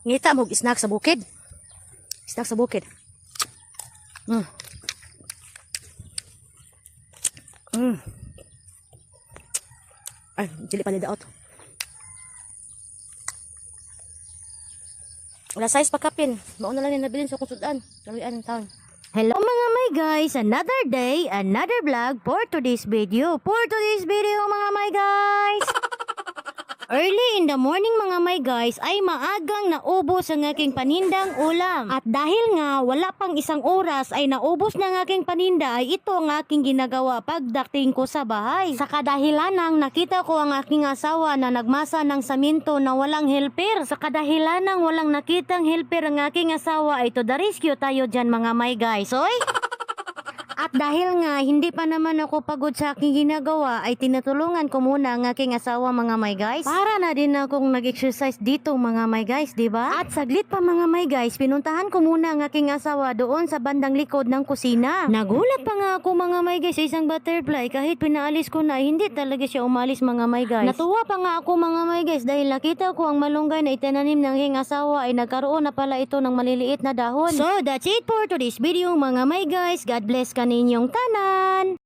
Ngita mo snack sa bukid. Snack sa bukid. Mm. Mm. Ay, dili pa ni daot. Wala size pagkapin. Mauna lang ni nabilin sa kung sudan. Lawian ng taon. Hello mga may guys, another day, another vlog for today's video. For today's video mga may guys. Early in the morning mga may guys ay maagang naubos ang aking panindang ulam. At dahil nga wala pang isang oras ay naubos na ang aking paninda ay ito ang aking ginagawa pagdating ko sa bahay. Sa kadahilanang nakita ko ang aking asawa na nagmasa ng saminto na walang helper. Sa kadahilanang walang nakitang helper ang aking asawa ay to the rescue tayo dyan mga may guys. Oy! At dahil nga hindi pa naman ako pagod sa aking ginagawa ay tinutulungan ko muna ang aking asawa mga my guys. Para na din akong nag-exercise dito mga my guys, di ba? At saglit pa mga my guys, pinuntahan ko muna ang aking asawa doon sa bandang likod ng kusina. Nagulat pa nga ako mga my guys sa isang butterfly kahit pinaalis ko na hindi talaga siya umalis mga my guys. Natuwa pa nga ako mga my guys dahil nakita ko ang malunggay na itinanim ng aking asawa ay nagkaroon na pala ito ng maliliit na dahon. So that's it for today's video mga my guys. God bless ka ninyong tanan!